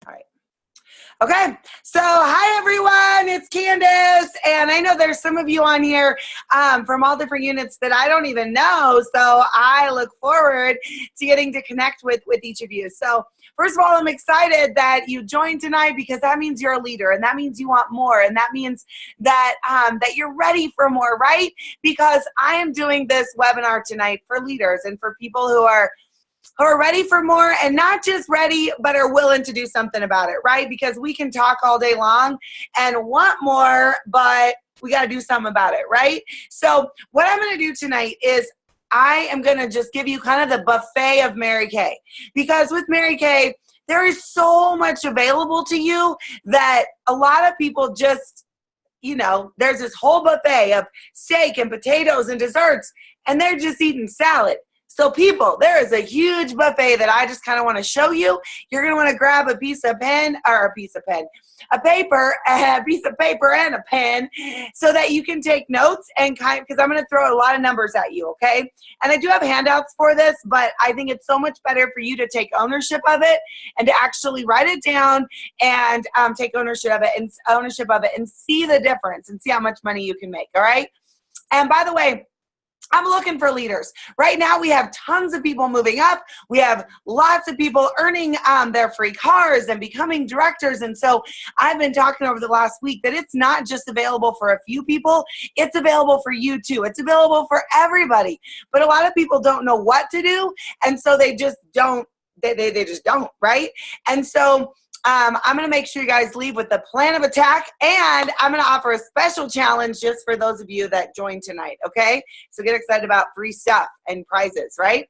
All right. Okay, so hi everyone, it's Candace, and I know there's some of you on here from all different units that I don't even know, so I look forward to getting to connect with each of you. So first of all, I'm excited that you joined tonight because that means you're a leader, and that means you want more, and that means that, that you're ready for more, right? Because I am doing this webinar tonight for leaders and for people who are ready for more, and not just ready, but are willing to do something about it, right? Because we can talk all day long and want more, but we got to do something about it, right? So what I'm going to do tonight is I am going to just give you kind of the buffet of Mary Kay, because with Mary Kay, there is so much available to you that a lot of people just, you know, there's this whole buffet of steak and potatoes and desserts, and they're just eating salad. So people, there is a huge buffet that I just kind of want to show you. You're going to want to grab a piece of pen, or a piece of paper and a pen, so that you can take notes and because I'm going to throw a lot of numbers at you, okay? And I do have handouts for this, but I think it's so much better for you to take ownership of it and to actually write it down and take ownership of it and see the difference and see how much money you can make, all right? And by the way, I'm looking for leaders. Right now, we have tons of people moving up. We have lots of people earning their free cars and becoming directors. And so I've been talking over the last week that it's not just available for a few people. It's available for you too. It's available for everybody. But a lot of people don't know what to do. And so they just don't, they just don't, right? And so I'm going to make sure you guys leave with a plan of attack, and I'm going to offer a special challenge just for those of you that joined tonight, okay? So get excited about free stuff and prizes, right?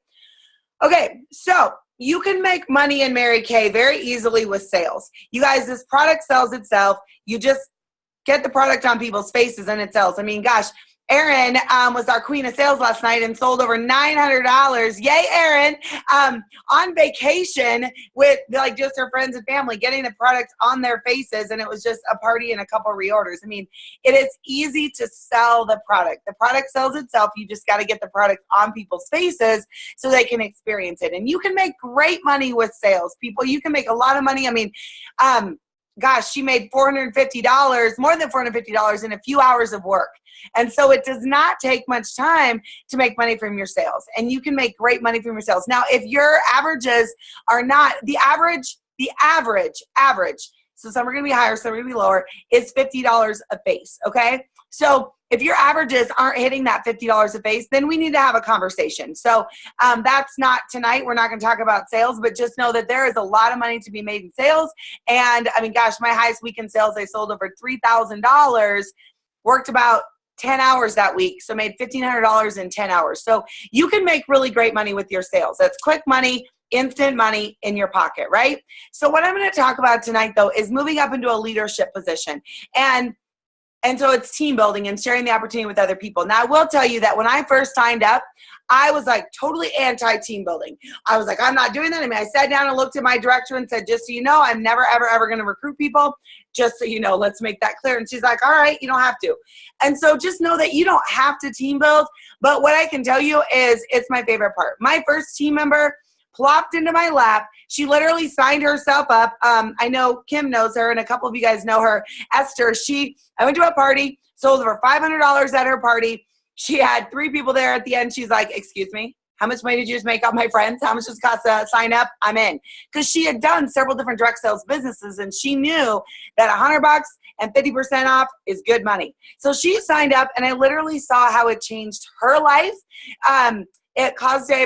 Okay, so you can make money in Mary Kay very easily with sales. You guys, this product sells itself. You just get the product on people's faces and it sells. I mean, gosh, Erin was our queen of sales last night and sold over $900. Yay, Erin! On vacation with like just her friends and family, getting the product on their faces, and it was just a party and a couple reorders. I mean, it is easy to sell the product. The product sells itself. You just got to get the product on people's faces so they can experience it. And you can make great money with sales, people. You can make a lot of money. I mean, gosh, she made $450, more than $450 in a few hours of work. And so it does not take much time to make money from your sales. And you can make great money from your sales. Now, if your averages are not, the average, so some are going to be higher, some are going to be lower, is $50 a face, okay? So if your averages aren't hitting that $50 a face, then we need to have a conversation. So that's not tonight. We're not going to talk about sales, but just know that there is a lot of money to be made in sales. And I mean, gosh, my highest week in sales, I sold over $3,000, worked about 10 hours that week, so made $1,500 in 10 hours. So you can make really great money with your sales. That's quick money, instant money in your pocket, right? So what I'm going to talk about tonight, though, is moving up into a leadership position. And so it's team building and sharing the opportunity with other people. Now, I will tell you that when I first signed up, I was like totally anti-team building. I was like, I'm not doing that. I mean, I sat down and looked at my director and said, just so you know, I'm never, ever, ever going to recruit people. Just so you know, let's make that clear. And she's like, all right, you don't have to. And so just know that you don't have to team build. But what I can tell you is it's my favorite part. My first team member plopped into my lap. She literally signed herself up. I know Kim knows her, and a couple of you guys know her. Esther, I went to a party, sold over $500 at her party. She had 3 people there at the end. She's like, excuse me, how much money did you just make off my friends? How much does it cost to sign up? I'm in. Because she had done several different direct sales businesses, and she knew that $100 and 50% off is good money. So she signed up, and I literally saw how it changed her life. It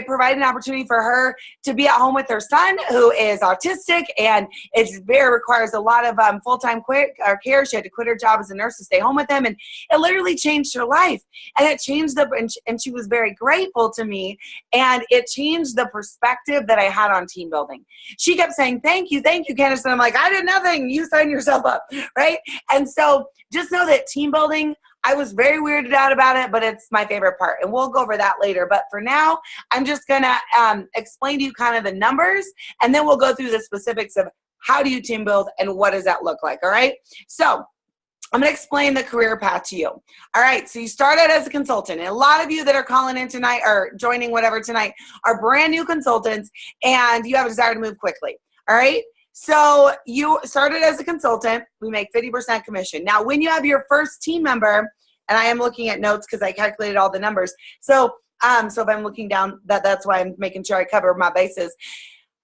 provided an opportunity for her to be at home with her son, who is autistic, and it requires a lot of full-time care. She had to quit her job as a nurse to stay home with him, and it literally changed her life. And it changed and she was very grateful to me, and it changed the perspective that I had on team building. She kept saying, thank you, Candace. And I'm like, I did nothing. You signed yourself up, right? And so just know that team building, I was very weirded out about it, but it's my favorite part. And we'll go over that later. But for now, I'm just going to explain to you kind of the numbers, and then we'll go through the specifics of how do you team build and what does that look like, all right? So I'm going to explain the career path to you. All right, so you start out as a consultant. And a lot of you that are calling in tonight or joining whatever tonight are brand new consultants, and you have a desire to move quickly, all right? So you started as a consultant. We make 50% commission. Now, when you have your first team member, and I am looking at notes because I calculated all the numbers. So if I'm looking down, that's why I'm making sure I cover my bases.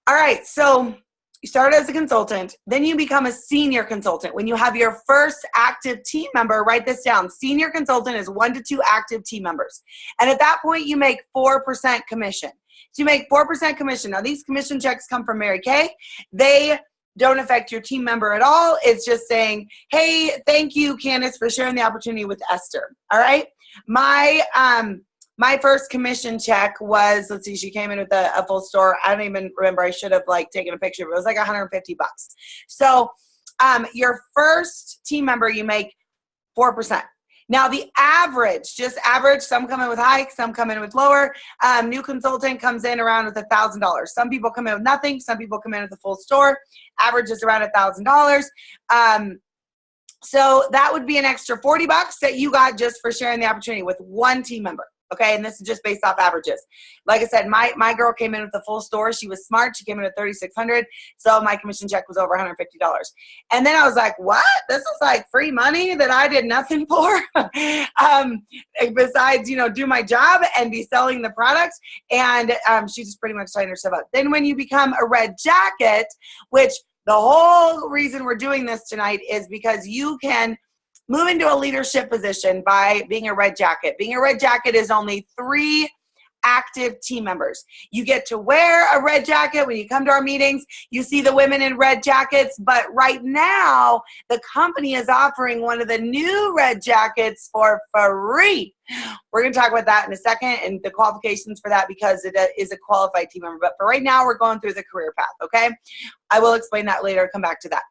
All right, so you started as a consultant, then you become a senior consultant. When you have your first active team member, write this down. Senior consultant is 1 to 2 active team members. And at that point, you make 4% commission. So you make 4% commission. Now, these commission checks come from Mary Kay. They don't affect your team member at all. It's just saying, hey, thank you, Candace, for sharing the opportunity with Esther. All right. My first commission check was, let's see, she came in with a full store. I don't even remember. I should have taken a picture, but it was like $150. So your first team member, you make 4%. Now the average, just average, some come in with high, some come in with lower. New consultant comes in around with $1,000. Some people come in with nothing. Some people come in with a full store. Average is around $1,000. So that would be an extra $40 that you got just for sharing the opportunity with one team member. Okay, and this is just based off averages. Like I said, my girl came in with a full store. She was smart. She came in at $3,600. So my commission check was over $150. And then I was like, what? This is like free money that I did nothing for? Besides, do my job and be selling the products. And she just pretty much signed herself up. Then when you become a red jacket, which the whole reason we're doing this tonight is because you can move into a leadership position by being a red jacket. Being a red jacket is only 3 active team members. You get to wear a red jacket when you come to our meetings. You see the women in red jackets, but right now the company is offering one of the new red jackets for free. We're going to talk about that in a second and the qualifications for that because it is a qualified team member. But for right now, we're going through the career path, okay? I will explain that later. Come back to that.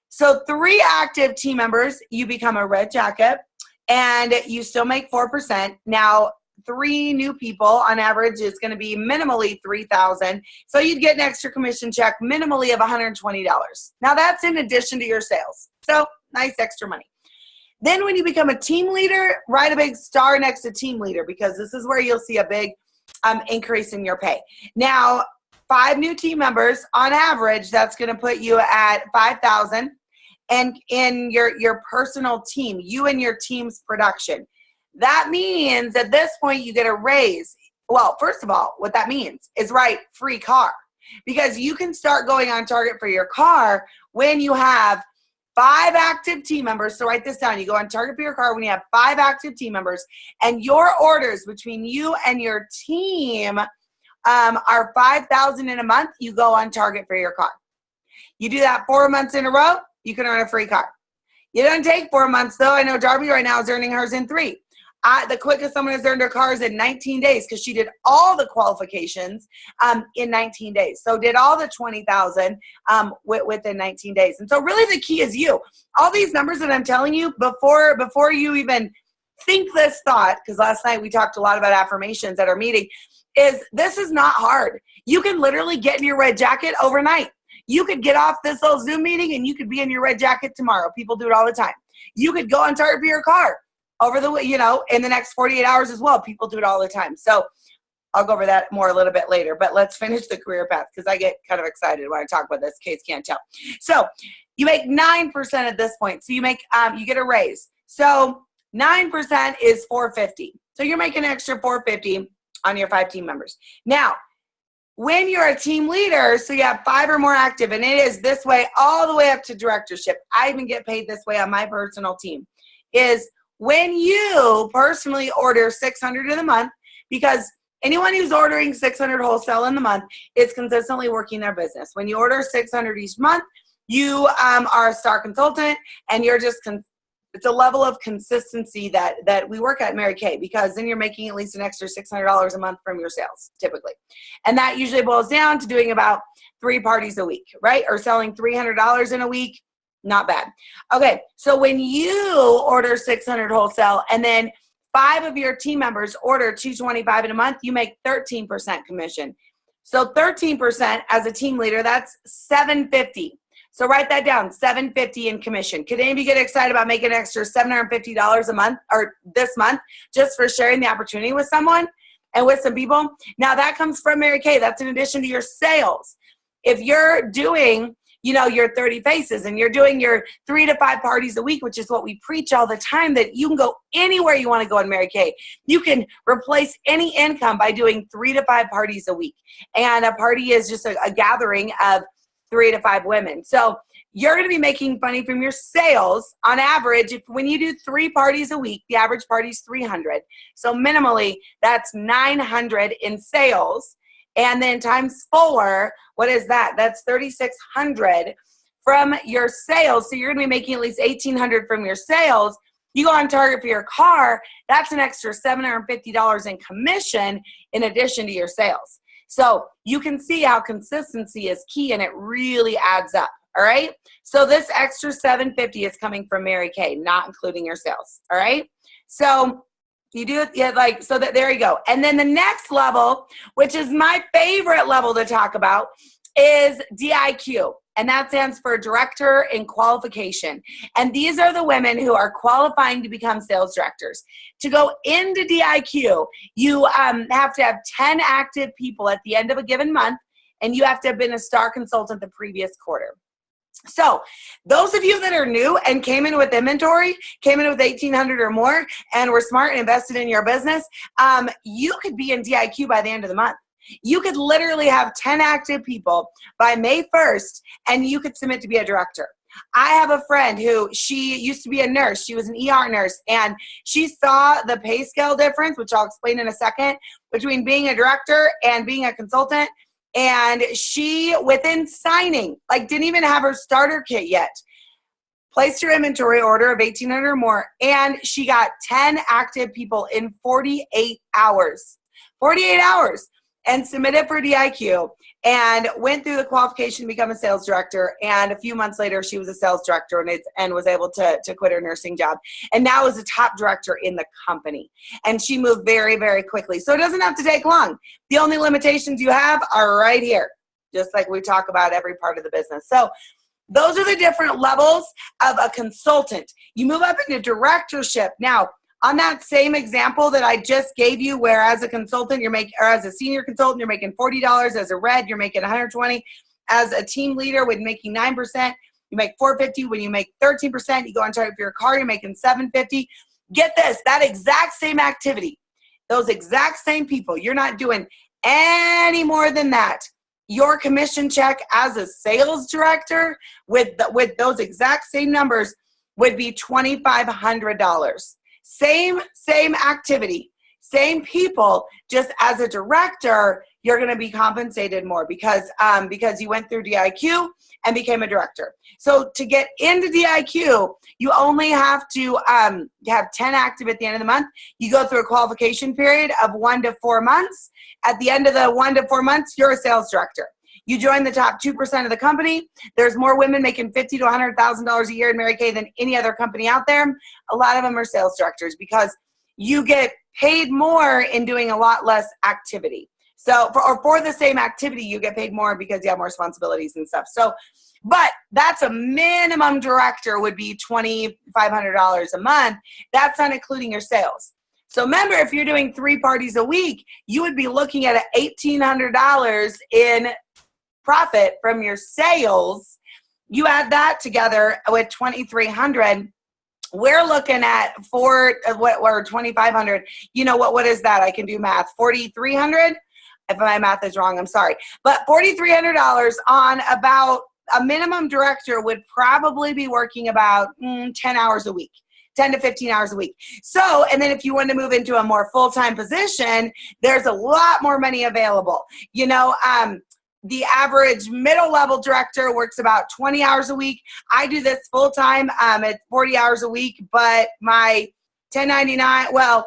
So 3 active team members, you become a red jacket, and you still make 4%. Now, 3 new people on average is going to be minimally $3,000. So you'd get an extra commission check minimally of $120. Now, that's in addition to your sales. So nice extra money. Then when you become a team leader, write a big star next to team leader because this is where you'll see a big increase in your pay. Now, 5 new team members on average, that's going to put you at $5,000. And in your personal team, you and your team's production. That means at this point you get a raise. Well, first of all, what that means is free car. Because you can start going on target for your car when you have 5 active team members. So write this down. You go on target for your car when you have 5 active team members. And your orders between you and your team are $5,000 in a month. You go on target for your car. You do that 4 months in a row. You can earn a free car. It doesn't take 4 months, though. I know Darby right now is earning hers in 3. The quickest someone has earned her car is in 19 days because she did all the qualifications in 19 days. So did all the 20,000 within 19 days. And so really the key is you. All these numbers that I'm telling you before you even think this thought, because last night we talked a lot about affirmations at our meeting, this is not hard. You can literally get in your red jacket overnight. You could get off this little Zoom meeting and you could be in your red jacket tomorrow. People do it all the time. You could go on target for your car in the next 48 hours as well. People do it all the time. So I'll go over that more a little bit later, but let's finish the career path because I get kind of excited when I talk about this. Case can't tell. So you make 9% at this point. So you get a raise. So 9% is $450. So you're making an extra $450 on your 5 team members. Now, when you're a team leader, so you have 5 or more active, and it is this way all the way up to directorship. I even get paid this way on my personal team, is when you personally order $600 in a month, because anyone who's ordering $600 wholesale in the month is consistently working their business. When you order $600 each month, you are a star consultant, and you're just it's a level of consistency that we work at Mary Kay, because then you're making at least an extra $600 a month from your sales, typically. And that usually boils down to doing about 3 parties a week, right? Or selling $300 in a week. Not bad. Okay, so when you order $600 wholesale and then 5 of your team members order $225 in a month, you make 13% commission. So 13% as a team leader, that's $750. So write that down, $750 in commission. Could any of you get excited about making an extra $750 a month or this month just for sharing the opportunity with someone and with some people? Now that comes from Mary Kay. That's in addition to your sales. If you're doing, your 30 faces and you're doing your 3 to 5 parties a week, which is what we preach all the time, that you can go anywhere you want to go in Mary Kay. You can replace any income by doing 3 to 5 parties a week. And a party is just a gathering of 3 to 5 women. So you're going to be making money from your sales on average. When you do 3 parties a week, the average party is 300. So minimally, that's 900 in sales. And then times 4, what is that? That's 3,600 from your sales. So you're going to be making at least 1,800 from your sales. You go on target for your car, that's an extra $750 in commission in addition to your sales. So you can see how consistency is key, and it really adds up. All right. So this extra $750 is coming from Mary Kay, not including your sales. All right. So you do it so that there you go. And then the next level, which is my favorite level to talk about, is DIQ. And that stands for Director in Qualification. And these are the women who are qualifying to become sales directors. To go into DIQ, you have to have 10 active people at the end of a given month, and you have to have been a star consultant the previous quarter. So those of you that are new and came in with inventory, came in with 1,800 or more, and were smart and invested in your business, you could be in DIQ by the end of the month. You could literally have 10 active people by May 1st, and you could submit to be a director. I have a friend who, she used to be a nurse. She was an ER nurse, and she saw the pay scale difference, which I'll explain in a second, between being a director and being a consultant. And she, within signing, didn't even have her starter kit yet, placed her inventory order of 1,800 or more, and she got 10 active people in 48 hours. 48 hours. And submitted for DIQ and went through the qualification to become a sales director. And a few months later, she was a sales director and was able to quit her nursing job. And now is a top director in the company. And she moved very, very quickly. So it doesn't have to take long. The only limitations you have are right here, just like we talk about every part of the business. So those are the different levels of a consultant. You move up into directorship. Now, on that same example that I just gave you, where as a consultant you're making, or as a senior consultant you're making $40, as a red you're making $120, as a team leader with making 9%, you make $450. When you make 13%, you go on target for your car, you're making $750. Get this, that exact same activity, those exact same people, you're not doing any more than that. Your commission check as a sales director with those exact same numbers would be $2,500. Same activity, same people, just as a director, you're going to be compensated more because you went through DIQ and became a director. So to get into DIQ, you only have to have 10 active at the end of the month. You go through a qualification period of 1 to 4 months. At the end of the 1 to 4 months, you're a sales director. You join the top 2% of the company. There's more women making $50,000 to $100,000 a year in Mary Kay than any other company out there. A lot of them are sales directors because you get paid more in doing a lot less activity. So for the same activity, you get paid more because you have more responsibilities and stuff. So, but that's a minimum director would be $2,500 a month. That's not including your sales. So remember, if you're doing 3 parties a week, you would be looking at $1,800 in profit from your sales. You add that together with 2,300. We're looking at or 2,500. You know what is that? I can do math. 4,300. If my math is wrong, I'm sorry. But $4,300 on about a minimum director would probably be working about 10 hours a week. 10 to 15 hours a week. So, and then if you want to move into a more full-time position, there's a lot more money available. The average middle-level director works about 20 hours a week. I do this full-time at 40 hours a week, but my 1099,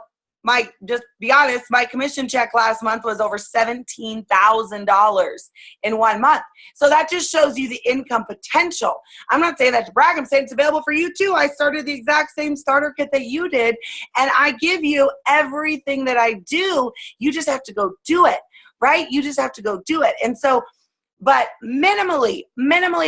just be honest, my commission check last month was over $17,000 in 1 month. So that just shows you the income potential. I'm not saying that to brag. I'm saying it's available for you too. I started the exact same starter kit that you did, and I give you everything that I do. You just have to go do it. Right? You just have to go do it. And so, but minimally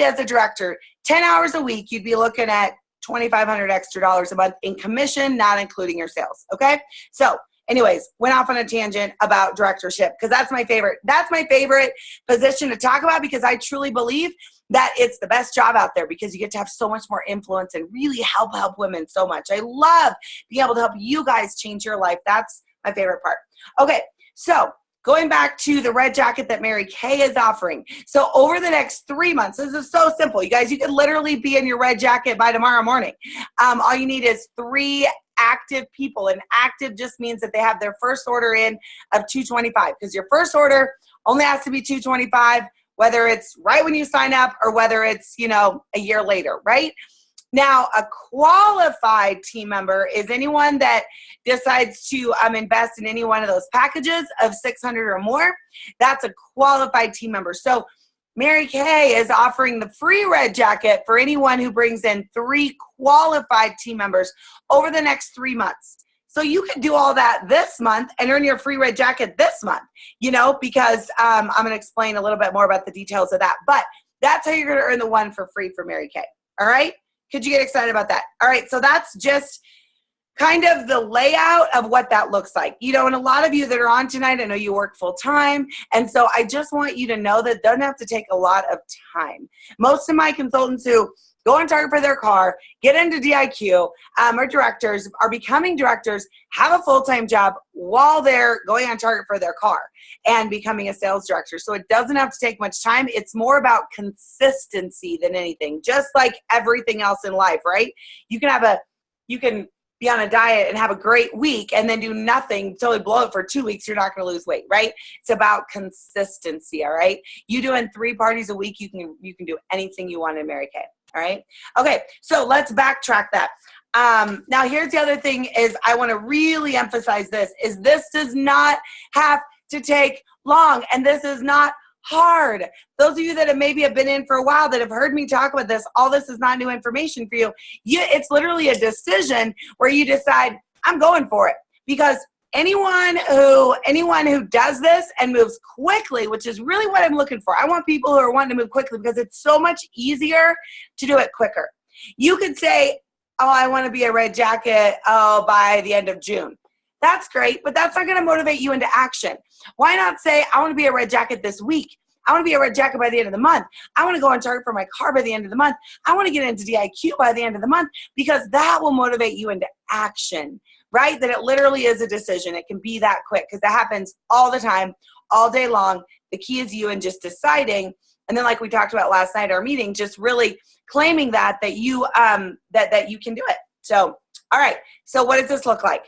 as a director, 10 hours a week, you'd be looking at $2,500 extra a month in commission, not including your sales. Okay. So anyways, went off on a tangent about directorship because that's my favorite. That's my favorite position to talk about because I truly believe that it's the best job out there because you get to have so much more influence and really help women so much. I love being able to help you guys change your life. That's my favorite part. Okay, so going back to the red jacket that Mary Kay is offering. So over the next 3 months, this is so simple. You guys, you could literally be in your red jacket by tomorrow morning. All you need is 3 active people, and active just means that they have their first order in of $225, because your first order only has to be $225, whether it's right when you sign up or whether it's, you know, a year later, right? Now, a qualified team member is anyone that decides to invest in any one of those packages of 600 or more. That's a qualified team member. So Mary Kay is offering the free red jacket for anyone who brings in 3 qualified team members over the next 3 months. So you can do all that this month and earn your free red jacket this month, you know, because I'm going to explain a little bit more about the details of that. But that's how you're going to earn the one for free for Mary Kay. All right? Could you get excited about that? All right, so that's just kind of the layout of what that looks like. You know, and a lot of you that are on tonight, I know you work full time, and so I just want you to know that it doesn't have to take a lot of time. Most of my consultants who go on target for their car, get into DIQ, are directors, are becoming directors, have a full-time job while they're going on target for their car and becoming a sales director. So it doesn't have to take much time. It's more about consistency than anything, just like everything else in life, right? You can be on a diet and have a great week and then do nothing, totally blow it for 2 weeks, you're not going to lose weight, right? It's about consistency, all right? You doing 3 parties a week, you can do anything you want in Mary Kay, all right? Okay, so let's backtrack that. Now here's the other thing is I want to really emphasize this does not have to take long, and this is not hard. Those of you that maybe have been in for a while that have heard me talk about this, all this is not new information for you. It's literally a decision where you decide, I'm going for it. Because anyone who does this and moves quickly, which is really what I'm looking for. I want people who are wanting to move quickly because it's so much easier to do it quicker. You could say, oh, I want to be a red jacket, by the end of June. That's great, but that's not going to motivate you into action. Why not say, I want to be a red jacket this week. I want to be a red jacket by the end of the month. I want to go on target for my car by the end of the month. I want to get into DIQ by the end of the month, because that will motivate you into action, right? That it literally is a decision. It can be that quick because that happens all the time, all day long. The key is you and just deciding. And then like we talked about last night, our meeting, just really claiming that you that you can do it. So, all right. So what does this look like?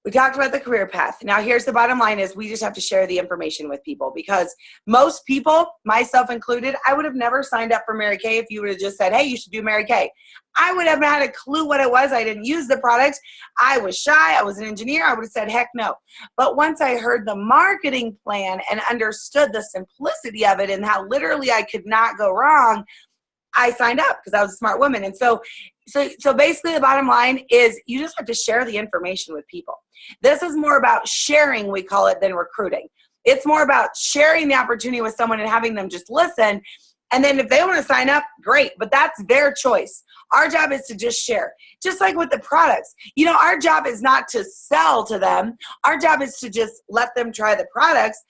We talked about the career path. Now here's the bottom line is we just have to share the information with people, because most people, myself included, I would have never signed up for Mary Kay if you would have just said, hey, you should do Mary Kay. I would have not had a clue what it was. I didn't use the product. I was shy. I was an engineer. I would have said, heck no. But once I heard the marketing plan and understood the simplicity of it and how literally I could not go wrong, I signed up because I was a smart woman. And so basically the bottom line is you just have to share the information with people. This is more about sharing, we call it, than recruiting. It's more about sharing the opportunity with someone and having them just listen. And then if they want to sign up, great, but that's their choice. Our job is to just share. Just like with the products. You know, our job is not to sell to them. Our job is to just let them try the products.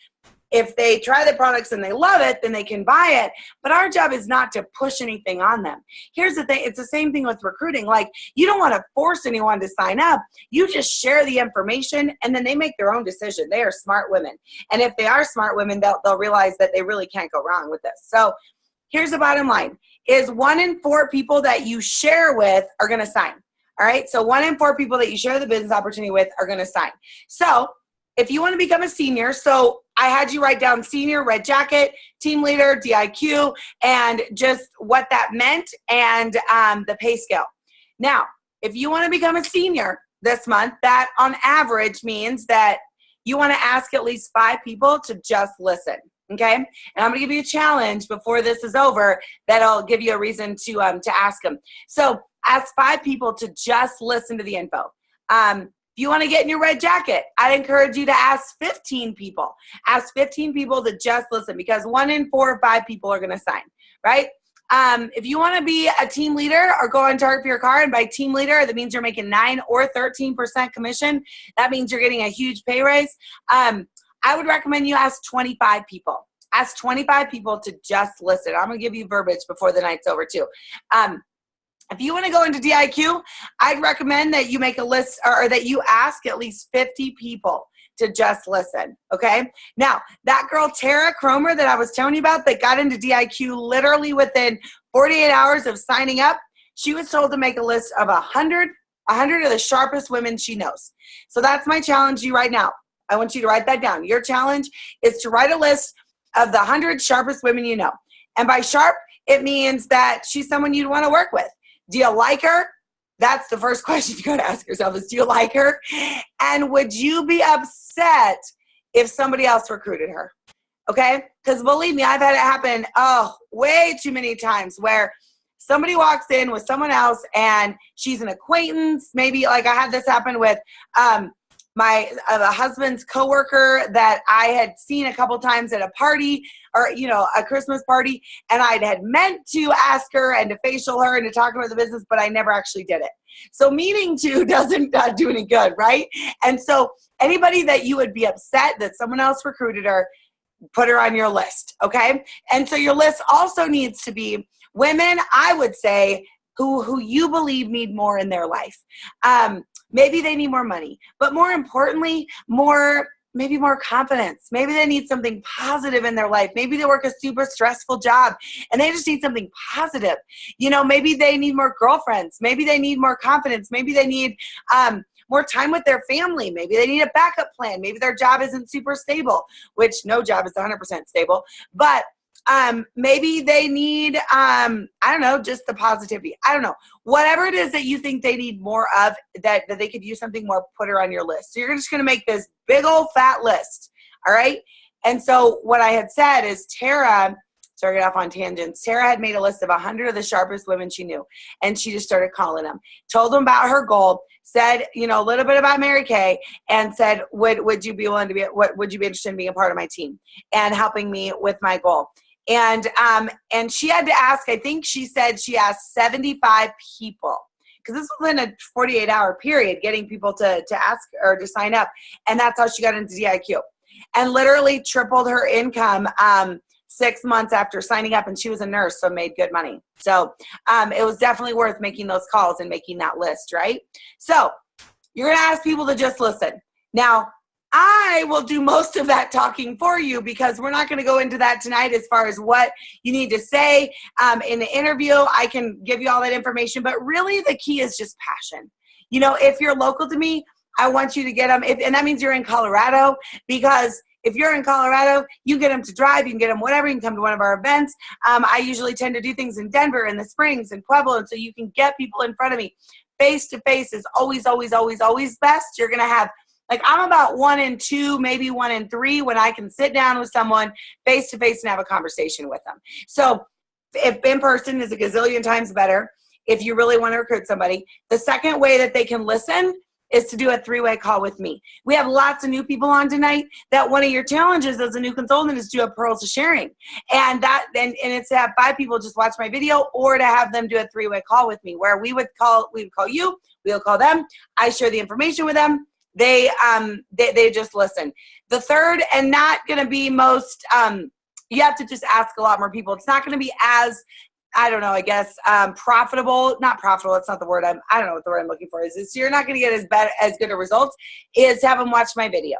If they try the products and they love it, then they can buy it. But our job is not to push anything on them. Here's the thing. It's the same thing with recruiting. Like, you don't want to force anyone to sign up. You just share the information, and then they make their own decision. They are smart women. And if they are smart women, they'll realize that they really can't go wrong with this. So here's the bottom line is 1 in 4 people that you share with are going to sign. All right. So 1 in 4 people that you share the business opportunity with are going to sign. So if you want to become a senior, so I had you write down senior, red jacket, team leader, DIQ, and just what that meant and the pay scale. Now, if you want to become a senior this month, that on average means that you want to ask at least 5 people to just listen. Okay? And I'm going to give you a challenge before this is over that'll give you a reason to ask them. So ask 5 people to just listen to the info. If you want to get in your red jacket, I'd encourage you to ask 15 people. Ask 15 people to just listen, because 1 in 4 or 5 people are going to sign, right? If you want to be a team leader or go on target for your car, and by team leader, that means you're making 9 or 13% commission. That means you're getting a huge pay raise. I would recommend you ask 25 people. ask 25 people to just listen. I'm going to give you verbiage before the night's over too. If you want to go into DIQ, I'd recommend that you make a list or that you ask at least 50 people to just listen, okay? Now, that girl, Tara Cromer, that I was telling you about that got into DIQ literally within 48 hours of signing up, she was told to make a list of 100 of the sharpest women she knows. So that's my challenge to you right now. I want you to write that down. Your challenge is to write a list of the 100 sharpest women you know. And by sharp, it means that she's someone you'd want to work with. Do you like her? That's the first question you got to ask yourself is, do you like her? And would you be upset if somebody else recruited her? Okay? Because believe me, I've had it happen, way too many times where somebody walks in with someone else and she's an acquaintance. Maybe like I had this happen with my husband's coworker that I had seen a couple times at a party or, a Christmas party. And I had meant to ask her and to facial her and to talk about the business, but I never actually did it. So meaning to doesn't do any good, right? And so anybody that you would be upset that someone else recruited her, put her on your list, okay? And so your list also needs to be women, I would say, who you believe need more in their life. Maybe they need more money, but more importantly, maybe more confidence. Maybe they need something positive in their life. Maybe they work a super stressful job and they just need something positive. Maybe they need more girlfriends. Maybe they need more confidence. Maybe they need more time with their family. Maybe they need a backup plan. Maybe their job isn't super stable, which no job is 100% stable, but maybe they need, just the positivity. I don't know. Whatever it is that you think they need more of, that they could use something more, put her on your list. So you're just going to make this big old fat list. All right. And so what I had said is Tara, sorry, I got off on tangents. Tara had made a list of 100 of the sharpest women she knew. And she just started calling them, told them about her goal, said, a little bit about Mary Kay, and said, would you be willing to would you be interested in being a part of my team and helping me with my goal? And she had to ask, I think she said she asked 75 people, because this was in a 48-hour period, getting people to ask or to sign up. And that's how she got into DIQ and literally tripled her income 6 months after signing up. And she was a nurse, so made good money. So it was definitely worth making those calls and making that list, right? So you're going to ask people to just listen. Now, I will do most of that talking for you because we're not going to go into that tonight as far as what you need to say in the interview. I can give you all that information, but really the key is just passion. If you're local to me, I want you to get them, and that means you're in Colorado, because if you're in Colorado, you get them to drive, you can get them whatever, you can come to one of our events. I usually tend to do things in Denver, in the Springs, in Pueblo, and so you can get people in front of me. Face-to-face is always, always, always, always best. You're going to have, I'm about 1 in 2, maybe 1 in 3 when I can sit down with someone face-to-face and have a conversation with them. So if in person is a gazillion times better, if you really want to recruit somebody. The second way that they can listen is to do a 3-way call with me. We have lots of new people on tonight that one of your challenges as a new consultant is to do a Pearls of Sharing. And it's to have 5 people just watch my video, or to have them do a 3-way call with me, where we would call you, we would call them, I share the information with them. They just listen. The third, and not going to be most, you have to just ask a lot more people. It's not going to be as, profitable, not profitable. It's not the word I don't know what the word I'm looking for is. You're not going to get as good a results, is to have them watch my video.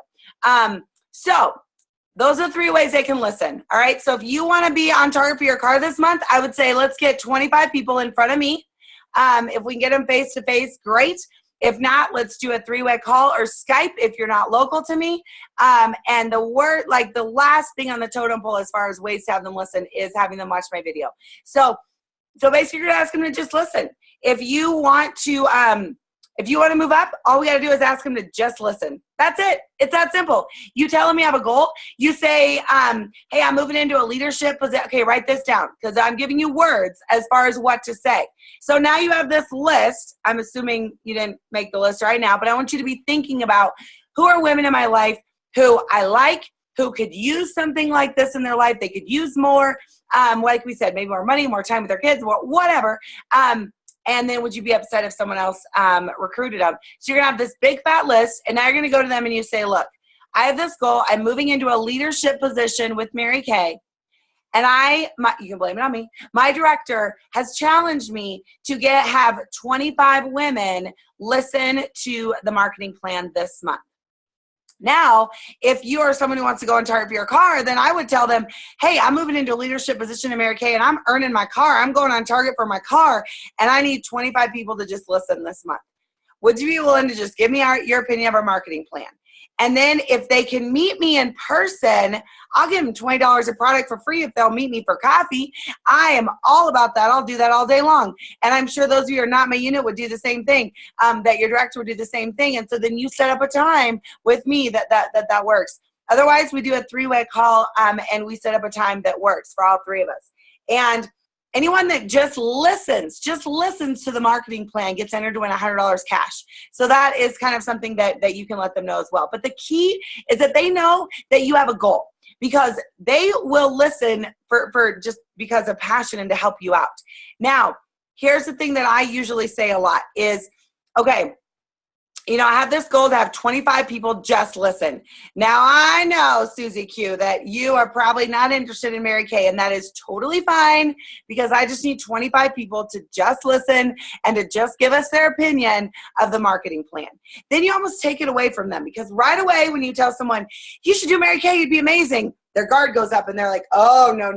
So those are 3 ways they can listen. All right. So if you want to be on target for your car this month, I would say, let's get 25 people in front of me. If we can get them face to face, great. If not, let's do a 3-way call or Skype if you're not local to me. And the last thing on the totem pole as far as ways to have them listen is having them watch my video. So basically you're going to ask them to just listen. If you want to move up, all we got to do is ask them to just listen. That's it. It's that simple. You tell them you have a goal. You say, hey, I'm moving into a leadership position. Okay, write this down, because I'm giving you words as far as what to say. So now you have this list. I'm assuming you didn't make the list right now, but I want you to be thinking about who are women in my life who I like, who could use something like this in their life. They could use more, like we said, maybe more money, more time with their kids, whatever. And then would you be upset if someone else recruited them? So you're going to have this big fat list, and now you're going to go to them and you say, look, I have this goal. I'm moving into a leadership position with Mary Kay. And you can blame it on me. My director has challenged me to have 25 women listen to the marketing plan this month. Now, if you are someone who wants to go and target for your car, then I would tell them, hey, I'm moving into a leadership position in Mary Kay and I'm earning my car. I'm going on target for my car and I need 25 people to just listen this month. Would you be willing to just give me your opinion of our marketing plan? And then if they can meet me in person, I'll give them $20 a product for free if they'll meet me for coffee. I am all about that. I'll do that all day long. And I'm sure those of you who are not my unit would do the same thing, that your director would do the same thing. And so then you set up a time with me that works. Otherwise, we do a 3-way call and we set up a time that works for all 3 of us. And anyone that just listens to the marketing plan gets entered to win $100 cash. So that is kind of something that you can let them know as well. But the key is that they know that you have a goal, because they will listen for just because of passion and to help you out. Now, here's the thing that I usually say a lot is, okay, I have this goal to have 25 people just listen. Now, I know, Susie Q, that you are probably not interested in Mary Kay, and that is totally fine, because I just need 25 people to just listen and to just give us their opinion of the marketing plan. Then you almost take it away from them, because right away when you tell someone, you should do Mary Kay, you'd be amazing, their guard goes up and they're like, oh, no,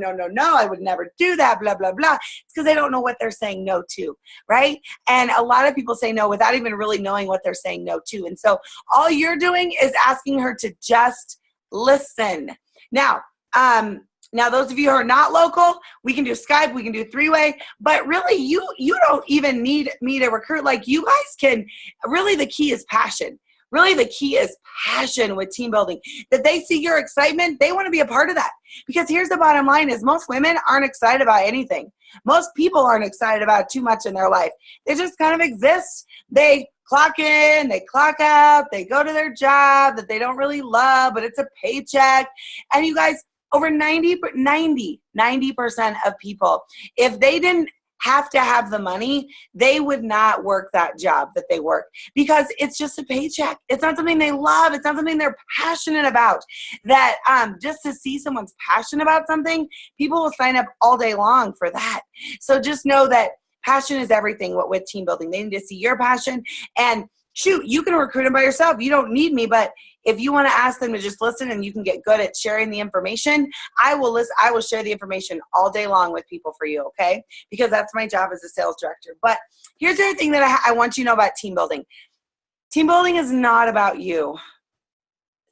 I would never do that, blah, blah, blah. It's because they don't know what they're saying no to, right? And a lot of people say no without even really knowing what they're saying no to. And so all you're doing is asking her to just listen. Now, those of you who are not local, we can do Skype, we can do 3-way, but really you don't even need me to recruit. Like, you guys can, really the key is passion. Really, the key is passion with team building. That they see your excitement, they want to be a part of that. Because here's the bottom line is most women aren't excited about anything. Most people aren't excited about too much in their life. They just kind of exist. They clock in, they clock out, they go to their job that they don't really love, but it's a paycheck. And you guys, over 90% of people, if they didn't have to have the money, they would not work that job that they work, because it's just a paycheck. It's not something they love. It's not something they're passionate about. That just to see someone's passionate about something, people will sign up all day long for that. So just know that passion is everything with team building. They need to see your passion. And shoot, you can recruit them by yourself. You don't need me, but if you want to ask them to just listen and you can get good at sharing the information, I will share the information all day long with people for you, okay? Because that's my job as a sales director. But here's the other thing that I want you to know about team building. Team building is not about you.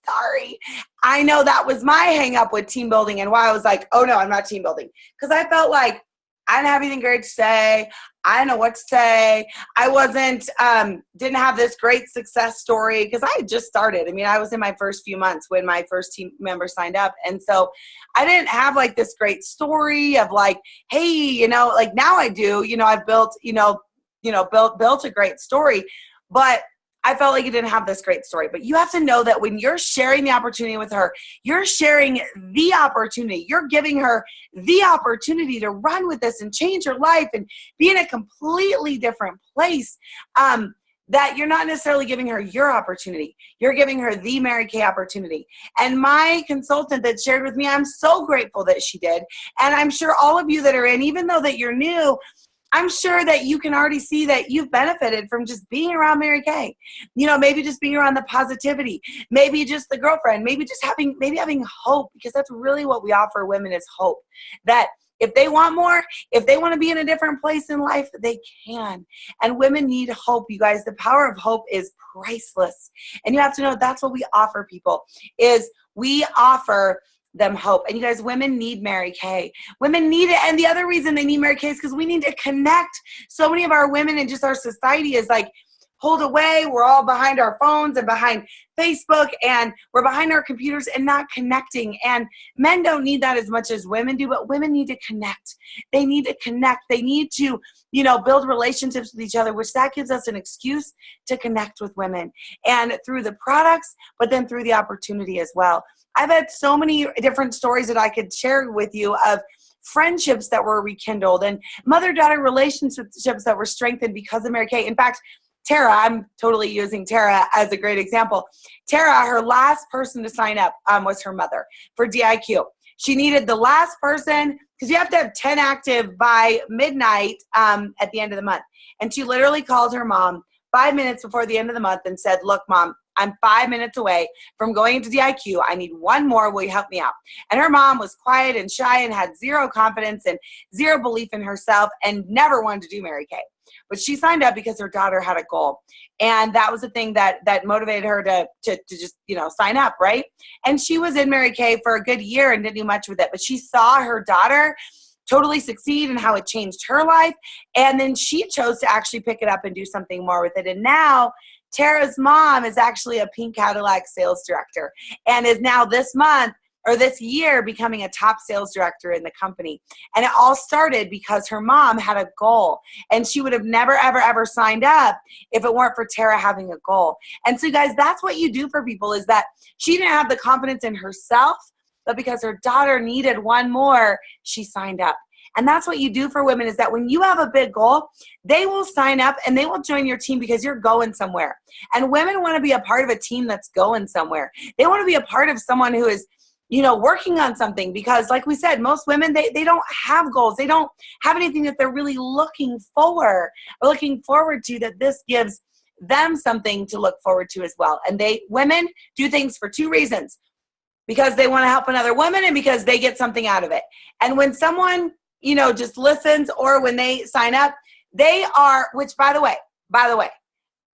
Sorry. I know that was my hang up with team building and why I was like, oh no, I'm not team building. Because I felt like I didn't have anything great to say. I didn't know what to say. I didn't have this great success story because I had just started. I mean, I was in my first few months when my first team member signed up. And so I didn't have like this great story of like, hey, like now I do, I've built, built a great story, but I felt like you didn't have this great story. But you have to know that when you're sharing the opportunity with her, you're sharing the opportunity. You're giving her the opportunity to run with this and change her life and be in a completely different place. That you're not necessarily giving her your opportunity. You're giving her the Mary Kay opportunity. And my consultant that shared with me, I'm so grateful that she did. And I'm sure all of you that are in, even though that you're new, I'm sure that you can already see that you've benefited from just being around Mary Kay. Maybe just being around the positivity, maybe just the girlfriend, maybe just having hope, because that's really what we offer women is hope. That if they want more, if they want to be in a different place in life, they can. And women need hope, you guys. The power of hope is priceless. And you have to know that's what we offer people, is we offer them hope. And you guys, women need Mary Kay. Women need it. And the other reason they need Mary Kay is because we need to connect. So many of our women and just our society is like pulled away. We're all behind our phones and behind Facebook, and we're behind our computers and not connecting. And men don't need that as much as women do, but women need to connect. They need to connect. They need to, build relationships with each other, which that gives us an excuse to connect with women, and through the products, but then through the opportunity as well. I've had so many different stories that I could share with you of friendships that were rekindled and mother-daughter relationships that were strengthened because of Mary Kay. In fact, Tara, I'm totally using Tara as a great example. Tara, her last person to sign up was her mother for DIQ. She needed the last person, because you have to have 10 active by midnight at the end of the month. And she literally called her mom 5 minutes before the end of the month and said, look, Mom, I'm 5 minutes away from going into DIQ. I need one more. Will you help me out? And her mom was quiet and shy and had zero confidence and zero belief in herself and never wanted to do Mary Kay. But she signed up because her daughter had a goal. And that was the thing that motivated her to just, sign up, right? And she was in Mary Kay for a good year and didn't do much with it. But she saw her daughter totally succeed and how it changed her life. And then she chose to actually pick it up and do something more with it. And now Tara's mom is actually a pink Cadillac sales director and is now this year becoming a top sales director in the company. And it all started because her mom had a goal, and she would have never, ever, ever signed up if it weren't for Tara having a goal. And so guys, that's what you do for people, is that she didn't have the confidence in herself, but because her daughter needed one more, she signed up. And that's what you do for women, is that when you have a big goal, they will sign up and they will join your team because you're going somewhere. And women want to be a part of a team that's going somewhere. They want to be a part of someone who is, working on something, because like we said, most women, they don't have goals. They don't have anything that they're really looking forward to, that this gives them something to look forward to as well. And women do things for two reasons: because they want to help another woman and because they get something out of it. And when someone, just listens, or when they sign up, they are, which by the way,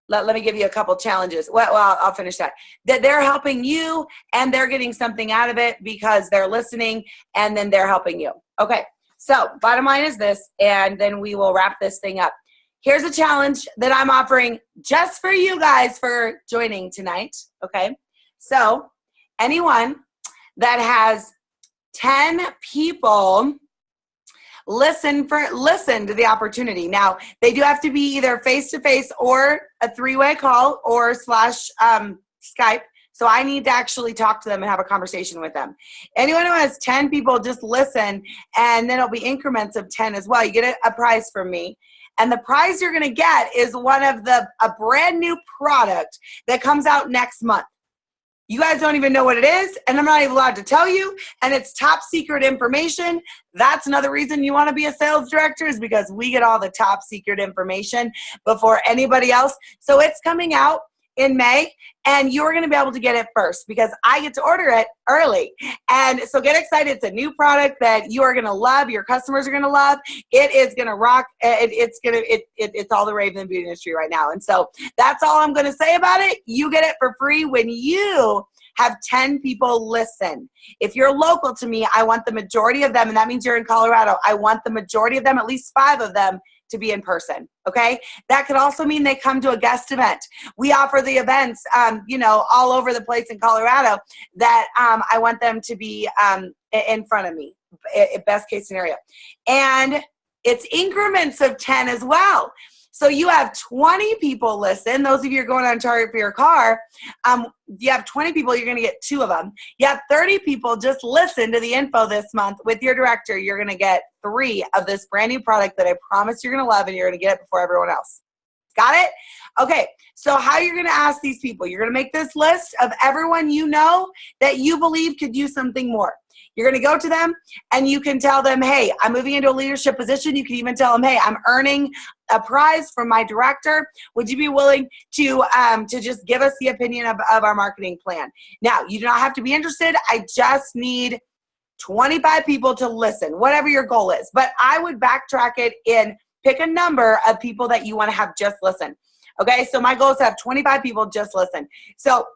let me give you a couple challenges. Well, I'll finish that. That they're helping you and they're getting something out of it because they're listening, and then they're helping you. Okay, so bottom line is this, and then we will wrap this thing up. Here's a challenge that I'm offering just for you guys for joining tonight, okay? So anyone that has 10 people listen to the opportunity. Now, they do have to be either face-to-face or a 3-way call or Skype. So I need to actually talk to them and have a conversation with them. Anyone who has 10 people, just listen, and then it'll be increments of 10 as well. You get a prize from me. And the prize you're going to get is a brand new product that comes out next month. You guys don't even know what it is, and I'm not even allowed to tell you, and it's top secret information. That's another reason you want to be a sales director, is because we get all the top secret information before anybody else. So it's coming out in May, and you're going to be able to get it first because I get to order it early. And so get excited. It's a new product that you are going to love. Your customers are going to love. It is going to rock. It's all the rave in the beauty industry right now. And so that's all I'm going to say about it. You get it for free when you have 10 people listen. If you're local to me, I want the majority of them, and that means you're in Colorado, I want the majority of them, at least 5 of them, to be in person, okay? That could also mean they come to a guest event. We offer the events, all over the place in Colorado that I want them to be in front of me, best case scenario. And it's increments of 10 as well. So you have 20 people listen. Those of you who are going on target for your car, you have 20 people, you're going to get 2 of them. You have 30 people just listen to the info this month with your director. You're going to get 3 of this brand new product that I promise you're going to love, and you're going to get it before everyone else. Got it? Okay, so how you're going to ask these people, you're going to make this list of everyone you know that you believe could do something more. You're going to go to them and you can tell them, hey, I'm moving into a leadership position. You can even tell them, hey, I'm earning a prize from my director. Would you be willing to just give us the opinion of our marketing plan? Now, you do not have to be interested. I just need 25 people to listen, whatever your goal is. But I would backtrack it and pick a number of people that you want to have just listen. Okay, so my goal is to have 25 people just listen. So,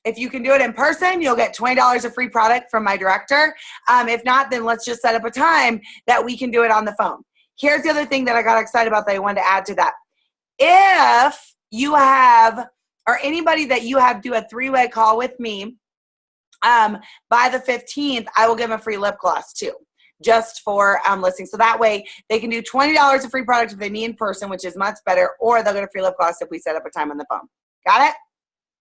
if you can do it in person, you'll get $20 of free product from my director. If not, then let's just set up a time that we can do it on the phone. Here's the other thing that I got excited about that I wanted to add to that. If you have, or anybody that you have do a 3-way call with me by the 15th, I will give them a free lip gloss too, just for listening. So that way they can do $20 of free product if they meet in person, which is much better, or they'll get a free lip gloss if we set up a time on the phone. Got it?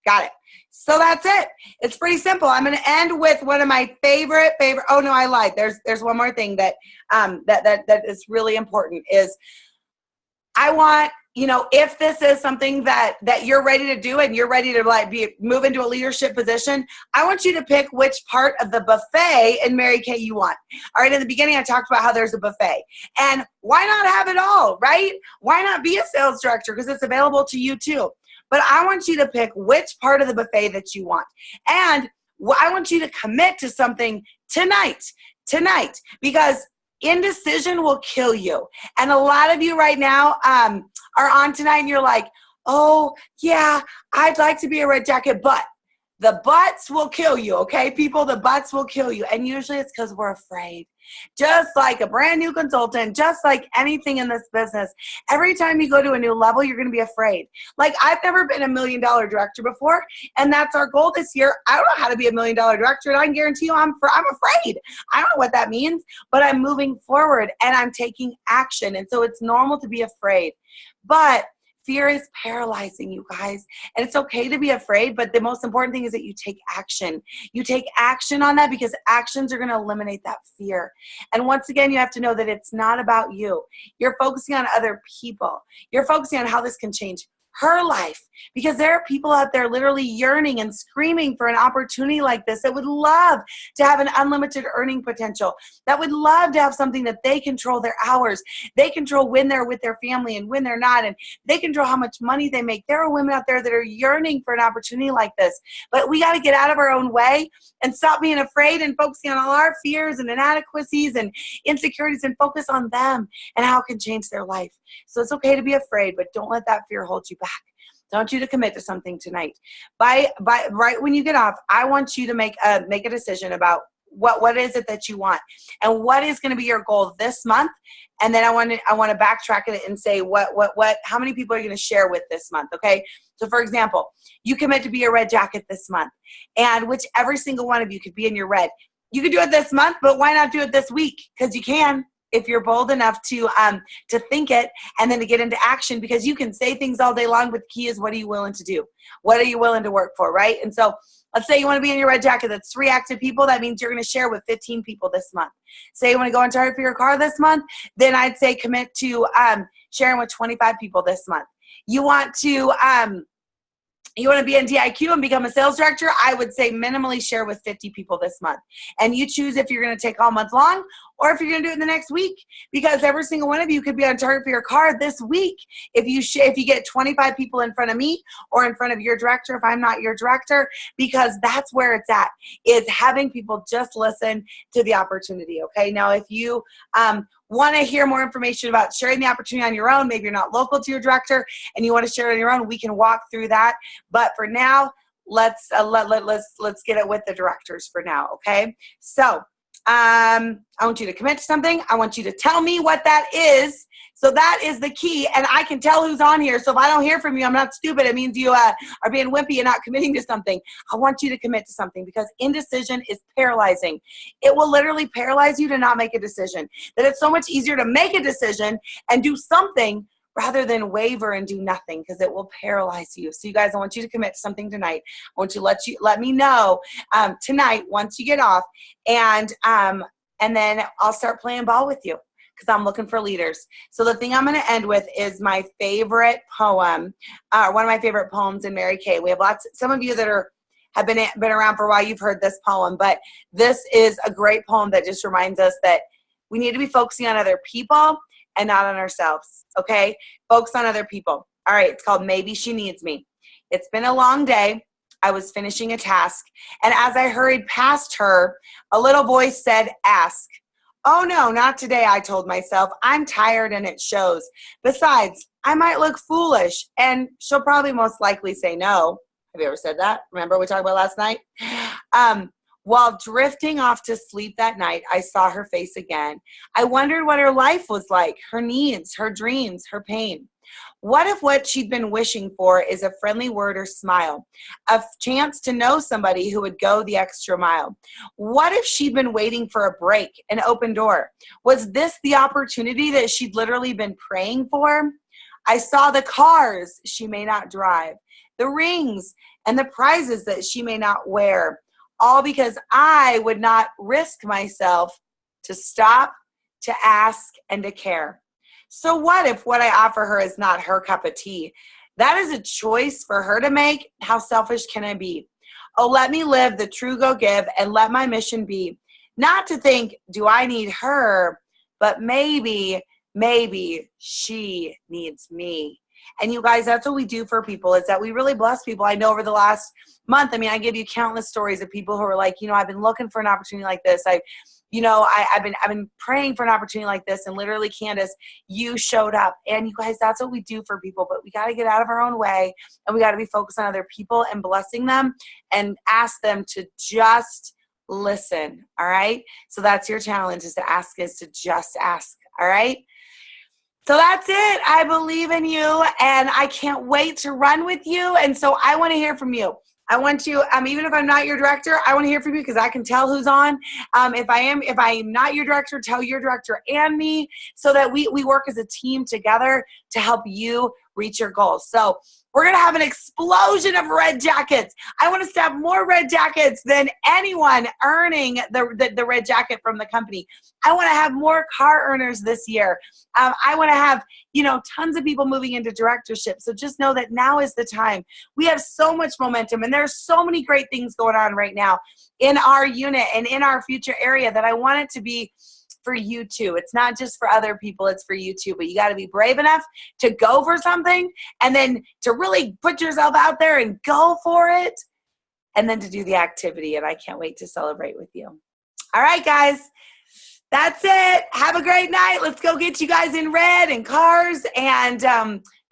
Got it. So that's it. It's pretty simple. I'm going to end with one of my favorite, oh no, I lied. There's one more thing that is really important is I want if this is something that you're ready to do and you're ready to move into a leadership position, I want you to pick which part of the buffet in Mary Kay you want. All right, in the beginning, I talked about how there's a buffet. And why not have it all, right? Why not be a sales director? Because it's available to you too. But I want you to pick which part of the buffet that you want. And I want you to commit to something tonight, because indecision will kill you. And a lot of you right now are on tonight and you're like, oh, yeah, I'd like to be a red jacket, but the buts will kill you, okay, people? The buts will kill you. And usually it's because we're afraid. Just like a brand new consultant, just like anything in this business, every time you go to a new level, you're going to be afraid. Like, I've never been $1 million director before, and that's our goal this year. I don't know how to be $1 million director, and I can guarantee you I'm afraid. I don't know what that means, but I'm moving forward and I'm taking action. And so it's normal to be afraid. But fear is paralyzing, you guys. And it's okay to be afraid, but the most important thing is that you take action. You take action on that, because actions are going to eliminate that fear. And once again, you have to know that it's not about you. You're focusing on other people. You're focusing on how this can change her life, because there are people out there literally yearning and screaming for an opportunity like this, that would love to have an unlimited earning potential, that would love to have something that they control their hours, they control when they're with their family and when they're not, and they control how much money they make. There are women out there that are yearning for an opportunity like this, but we got to get out of our own way and stop being afraid and focusing on all our fears and inadequacies and insecurities, and focus on them and how it can change their life. So it's okay to be afraid, but don't let that fear hold you back. I want you to commit to something tonight. Right when you get off, I want you to make a decision about what is it that you want, and what is going to be your goal this month. And then I want to backtrack it and say how many people are you going to share with this month? Okay. So for example, you commit to be a red jacket this month, and which every single one of you could be in your red. You could do it this month, but why not do it this week? Because you can, if you're bold enough to think it and then to get into action, because you can say things all day long, but the key is, what are you willing to do? What are you willing to work for, right? And so let's say you want to be in your red jacket. That's 3 active people. That means you're going to share with 15 people this month. Say you want to go on Target for your car this month, then I'd say commit to sharing with 25 people this month. You want to be in DIQ and become a sales director, I would say minimally share with 50 people this month. And you choose if you're going to take all month long or if you're going to do it in the next week, because every single one of you could be on Target for your car this week. If you get 25 people in front of me or in front of your director, if I'm not your director, because that's where it's at, is having people just listen to the opportunity. Okay. Now, if you want to hear more information about sharing the opportunity on your own, maybe you're not local to your director and you want to share it on your own, we can walk through that. But for now, let's get it with the directors for now. Okay. So I want you to commit to something. I want you to tell me what that is. So that is the key. And I can tell who's on here. So if I don't hear from you, I'm not stupid. It means you are being wimpy and not committing to something. I want you to commit to something, because indecision is paralyzing. It will literally paralyze you to not make a decision. That it's so much easier to make a decision and do something rather than waver and do nothing, because it will paralyze you. So you guys, I want you to commit to something tonight. I want you to let me know tonight once you get off, and then I'll start playing ball with you, because I'm looking for leaders. So the thing I'm going to end with is my favorite poem, one of my favorite poems in Mary Kay. We have some of you that have been around for a while, you've heard this poem, but this is a great poem that just reminds us that we need to be focusing on other people and not on ourselves, okay? Focus on other people. All right, it's called Maybe She Needs Me. It's been a long day. I was finishing a task, and as I hurried past her, a little voice said, "Ask." "Oh no, not today," I told myself. "I'm tired and it shows. Besides, I might look foolish, and she'll probably most likely say no." Have you ever said that? Remember we talked about last night? While drifting off to sleep that night, I saw her face again. I wondered what her life was like, her needs, her dreams, her pain. What if what she'd been wishing for is a friendly word or smile, a chance to know somebody who would go the extra mile? What if she'd been waiting for a break, an open door? Was this the opportunity that she'd literally been praying for? I saw the cars she may not drive, the rings and the prizes that she may not wear, all because I would not risk myself to stop, to ask, and to care. So what if what I offer her is not her cup of tea? That is a choice for her to make. How selfish can I be? Oh, let me live the true go give and let my mission be not to think, do I need her, but maybe she needs me. And you guys, that's what we do for people, is that we really bless people. I know over the last month, I mean, I give you countless stories of people who are like, I've been looking for an opportunity like this. I've been praying for an opportunity like this, and literally, Candace, you showed up. And you guys, that's what we do for people, but we got to get out of our own way, and we got to be focused on other people and blessing them and ask them to just listen. All right. So that's your challenge, is to just ask. All right. So that's it. I believe in you, and I can't wait to run with you. And so I want to hear from you. I want to, even if I'm not your director, I want to hear from you, because I can tell who's on. If I am not your director, tell your director and me, so that we work as a team together to help you reach your goals. So we're going to have an explosion of red jackets. I want us to have more red jackets than anyone earning the red jacket from the company. I want to have more car earners this year. I want to have, tons of people moving into directorship. So just know that now is the time. We have so much momentum, and there's so many great things going on right now in our unit and in our future area, that I want it to be for you too. It's not just for other people, it's for you too. But you got to be brave enough to go for something, and then to really put yourself out there and go for it, and then to do the activity. And I can't wait to celebrate with you. All right, guys. That's it. Have a great night. Let's go get you guys in red and cars, and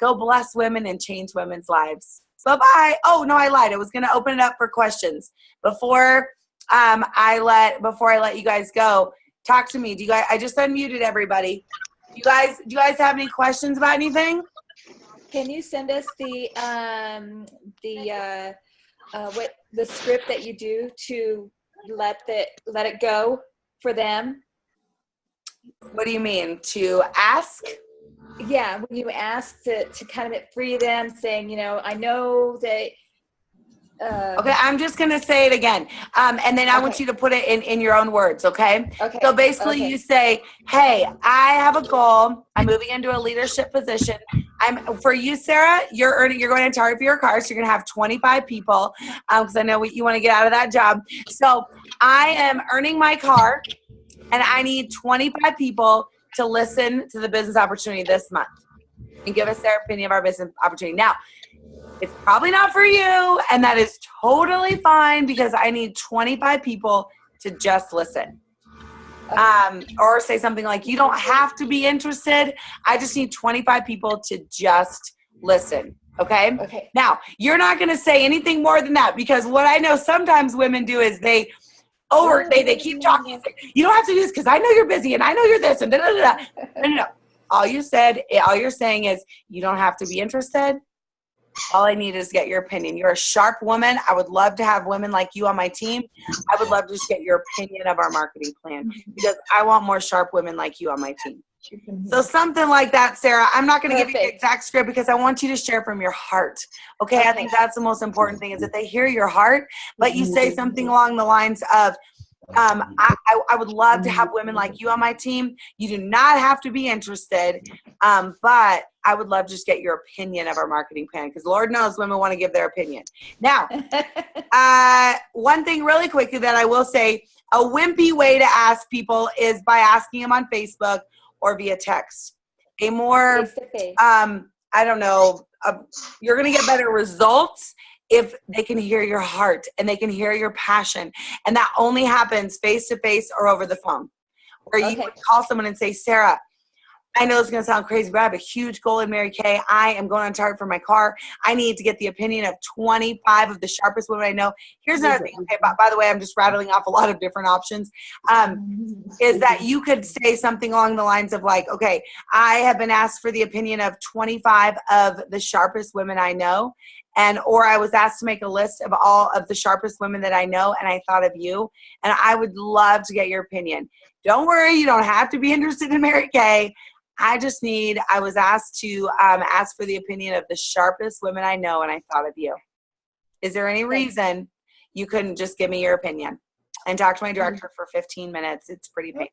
go bless women and change women's lives. Bye-bye. Oh, no, I lied. I was going to open it up for questions before I let you guys go. Talk to me. I just unmuted everybody. Do you guys have any questions about anything? Can you send us the script that you do to let it go for them? What do you mean? To ask? Yeah, when you ask to kind of free them, saying, I know that. Okay, I'm just going to say it again. And then I want you to put it in your own words, okay? So basically you say, hey, I have a goal. I'm moving into a leadership position. For you, Sarah, you're going to target for your car, so you're going to have 25 people, because I know you want to get out of that job. So I am earning my car, and I need 25 people to listen to the business opportunity this month and give us their opinion of our business opportunity. Now, it's probably not for you, and that is totally fine, because I need 25 people to just listen. Or say something like, you don't have to be interested. I just need 25 people to just listen. Okay? Now, you're not going to say anything more than that, because what I know sometimes women do is they keep talking and say, you don't have to do this because I know you're busy and I know you're this and da-da-da-da. No. All you're saying is, you don't have to be interested. All I need is to get your opinion. You're a sharp woman. I would love to have women like you on my team. I would love to just get your opinion of our marketing plan, because I want more sharp women like you on my team. So something like that, Sarah. I'm not going to give you the exact script, because I want you to share from your heart. Okay? I think that's the most important thing, is that they hear your heart, but you say something along the lines of, I would love to have women like you on my team. You do not have to be interested, but I would love to just get your opinion of our marketing plan, because Lord knows women want to give their opinion. Now, one thing really quickly that I will say, a wimpy way to ask people is by asking them on Facebook or via text. A more, I don't know, you're going to get better results if they can hear your heart and they can hear your passion. And that only happens face-to-face or over the phone, where you would call someone and say, Sarah, I know it's going to sound crazy, but I have a huge goal in Mary Kay. I am going on target for my car. I need to get the opinion of 25 of the sharpest women I know. Here's another thing. Okay, by the way, I'm just rattling off a lot of different options. Is that you could say something along the lines of like, okay, I have been asked for the opinion of 25 of the sharpest women I know. Or I was asked to make a list of all of the sharpest women that I know, and I thought of you, and I would love to get your opinion. Don't worry, you don't have to be interested in Mary Kay. I was asked to ask for the opinion of the sharpest women I know, and I thought of you. Is there any reason you couldn't just give me your opinion and talk to my director for 15 minutes? It's pretty painless.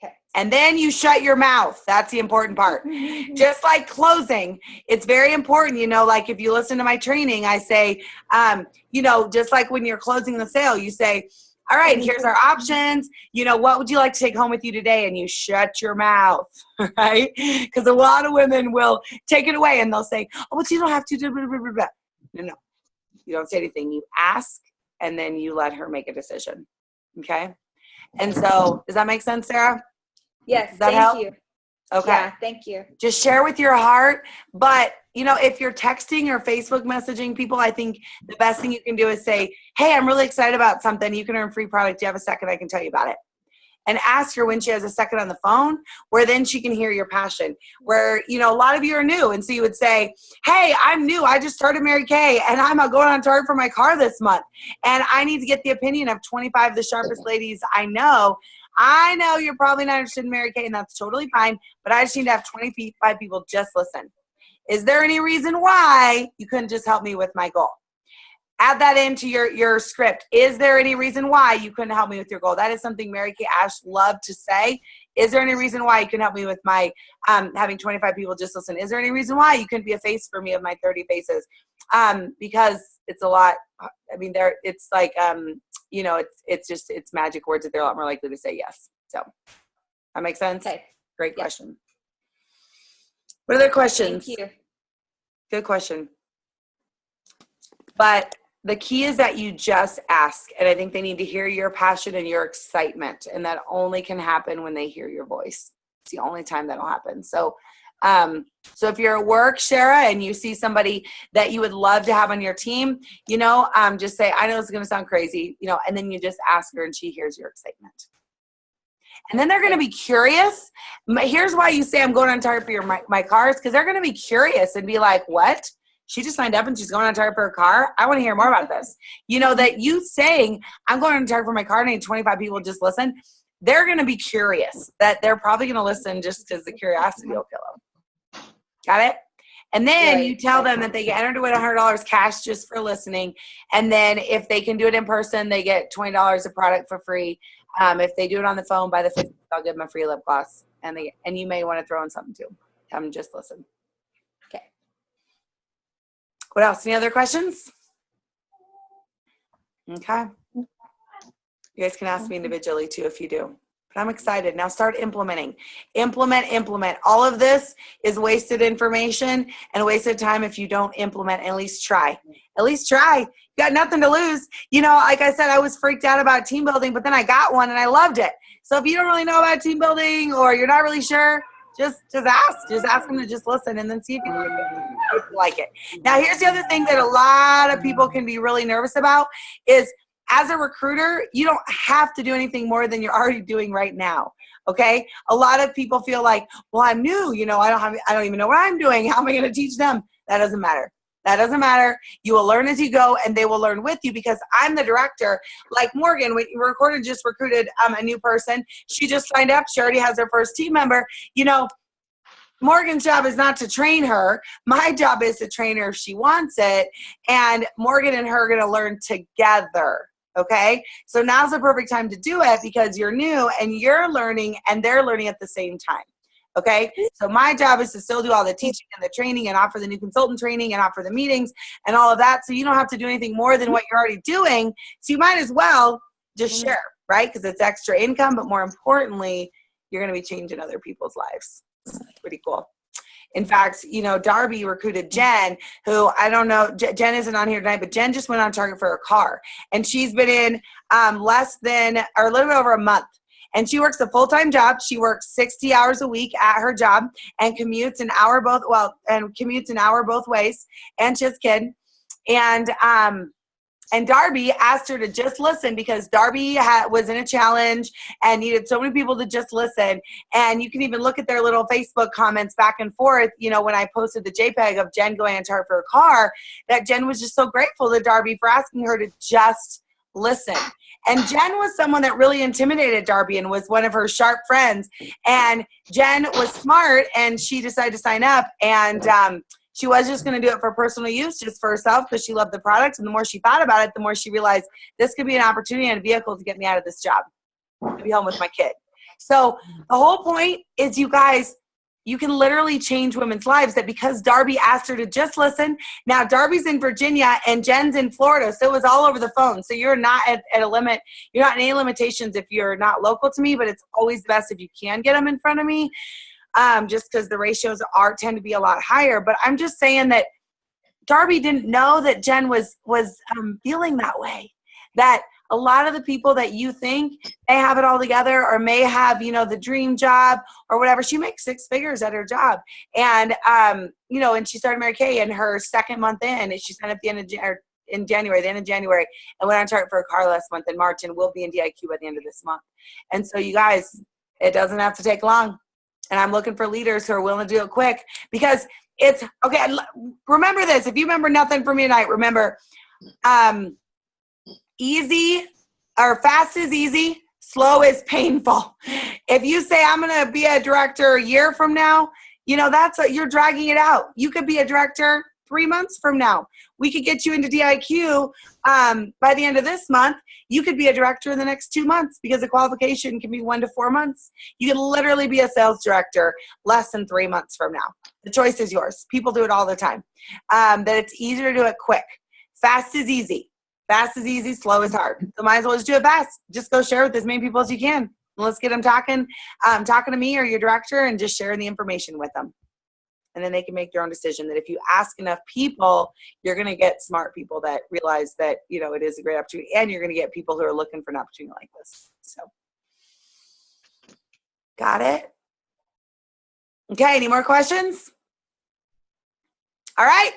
Okay. And then you shut your mouth. That's the important part. Just like closing, it's very important. You know, like if you listen to my training, I say, you know, just like when you're closing the sale, you say, all right, here's our options. You know, what would you like to take home with you today? And you shut your mouth, right? Because a lot of women will take it away and they'll say, oh, but you don't have to do blah, blah, blah, blah. No, you don't say anything. You ask, and then you let her make a decision. Okay? And so, does that make sense, Sarah? Yes, Does that thank help? you. Okay. Yeah, thank you. Just share with your heart. But, you know, if you're texting or Facebook messaging people, I think the best thing you can do is say, hey, I'm really excited about something. You can earn free product. Do you have a second? I can tell you about it. And ask her when she has a second on the phone, where then she can hear your passion. Where, you know, a lot of you are new. And so you would say, hey, I'm new. I just started Mary Kay, and I'm going on target for my car this month. And I need to get the opinion of 25 of the sharpest ladies I know. I know you're probably not interested in Mary Kay, and that's totally fine. But I just need to have 25 people just listen. Is there any reason why you couldn't just help me with my goal? Add that into your script. Is there any reason why you couldn't help me with your goal? That is something Mary Kay Ash loved to say. Is there any reason why you couldn't help me with my having 25 people just listen? Is there any reason why you couldn't be a face for me of my 30 faces? Because it's a lot. I mean, it's like, you know, it's magic words that they're a lot more likely to say yes. So that makes sense? Okay. Great question. What other questions? Thank you. Good question. But the key is that you just ask. And I think they need to hear your passion and your excitement. And that only can happen when they hear your voice. It's the only time that'll happen. So, so if you're at work, Shara, and you see somebody that you would love to have on your team, you know, just say, I know this is going to sound crazy, you know, and then you just ask her and she hears your excitement. And then they're going to be curious. Here's why you say I'm going on target for my cars, because they're going to be curious and be like, what? She just signed up and she's going on target for her car. I want to hear more about this. You know, that you saying, I'm going on target for my car and I need 25 people just listen. They're going to be curious. That they're probably going to listen just because the curiosity will kill them. Got it? And then you tell them that they get entered to win $100 cash just for listening. And then if they can do it in person, they get $20 of product for free. If they do it on the phone by the 5th, I'll give them a free lip gloss. And you may want to throw in something too. Have them just listen. Okay. What else? Any other questions? Okay. You guys can ask me individually too if you do. But I'm excited. Now start implementing. Implement. All of this is wasted information and wasted time if you don't implement. At least try. At least try. You got nothing to lose. You know, like I said, I was freaked out about team building, but then I got one and I loved it. So if you don't really know about team building or you're not really sure, just ask. Just ask them to just listen and then see if you like it. Now, here's the other thing that a lot of people can be really nervous about is, as a recruiter, you don't have to do anything more than you're already doing right now. Okay? A lot of people feel like, well, I'm new. You know, I don't even know what I'm doing. How am I going to teach them? That doesn't matter. That doesn't matter. You will learn as you go, and they will learn with you, because I'm the director. Like Morgan, we just recruited a new person. She just signed up. She already has her first team member. You know, Morgan's job is not to train her. My job is to train her if she wants it. And Morgan and her are going to learn together. Okay? So now's the perfect time to do it, because you're new and you're learning and they're learning at the same time. Okay? So my job is to still do all the teaching and the training and offer the new consultant training and offer the meetings and all of that. So you don't have to do anything more than what you're already doing. So you might as well just share, right? Because it's extra income, but more importantly, you're going to be changing other people's lives. It's pretty cool. In fact, you know, Darby recruited Jen, who I don't know, Jen isn't on here tonight, but Jen just went on target for her car. And she's been in a little bit over a month. And she works a full-time job. She works 60 hours a week at her job and commutes an hour both ways. And she has a kid. And Darby asked her to just listen, because Darby was in a challenge and needed so many people to just listen. And you can even look at their little Facebook comments back and forth, you know, when I posted the JPEG of Jen going on target for her car, that Jen was just so grateful to Darby for asking her to just listen. And Jen was someone that really intimidated Darby and was one of her sharp friends. And Jen was smart, and she decided to sign up. And she was just going to do it for personal use, just for herself, because she loved the product. And the more she thought about it, the more she realized this could be an opportunity and a vehicle to get me out of this job, to be home with my kid. So the whole point is, you guys, you can literally change women's lives, that because Darby asked her to just listen. Now Darby's in Virginia and Jen's in Florida, so it was all over the phone. So you're not at a limit. You're not in any limitations if you're not local to me, but it's always best if you can get them in front of me, just because the ratios tend to be a lot higher. But I'm just saying that Darby didn't know that Jen was feeling that way, that a lot of the people that you think they have it all together or may have, the dream job or whatever, she makes 6 figures at her job. And, and she started Mary Kay in her second month in, and she signed up at the end of January, and went on target for a car last month in March, and will be in DIQ by the end of this month. And so you guys, it doesn't have to take long. And I'm looking for leaders who are willing to do it quick, because it's okay. Remember this. If you remember nothing from me tonight, remember, easy or fast is easy, slow is painful. If you say I'm going to be a director a year from now, you're dragging it out. You could be a director 3 months from now. We could get you into DIQ by the end of this month. You could be a director in the next 2 months, because the qualification can be 1 to 4 months. You could literally be a sales director less than 3 months from now. The choice is yours. People do it all the time. That it's easier to do it quick. Fast is easy. Fast is easy. Slow is hard. So might as well just do it fast. Just go share with as many people as you can. Let's get them talking to me or your director, and just sharing the information with them. And then they can make their own decision. That if you ask enough people, you're going to get smart people that realize that, it is a great opportunity. And you're going to get people who are looking for an opportunity like this. So, got it? Okay, any more questions? All right.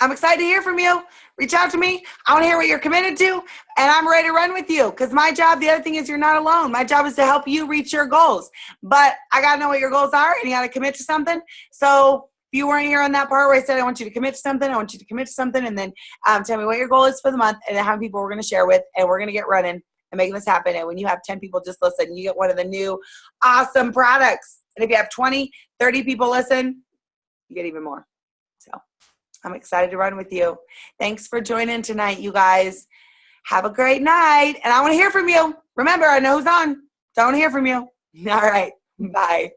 I'm excited to hear from you. Reach out to me. I want to hear what you're committed to, and I'm ready to run with you, because my job, the other thing is, you're not alone. My job is to help you reach your goals, but I got to know what your goals are, and you got to commit to something. So if you weren't here on that part where I said, I want you to commit to something, and then tell me what your goal is for the month, and then how many people we're going to share with, and we're going to get running and making this happen. And when you have 10 people just listen, you get one of the new awesome products. And if you have 20, 30 people listen, you get even more. So I'm excited to run with you. Thanks for joining tonight, you guys. Have a great night. And I want to hear from you. Remember, I know who's on. Don't hear from you. All right. Bye.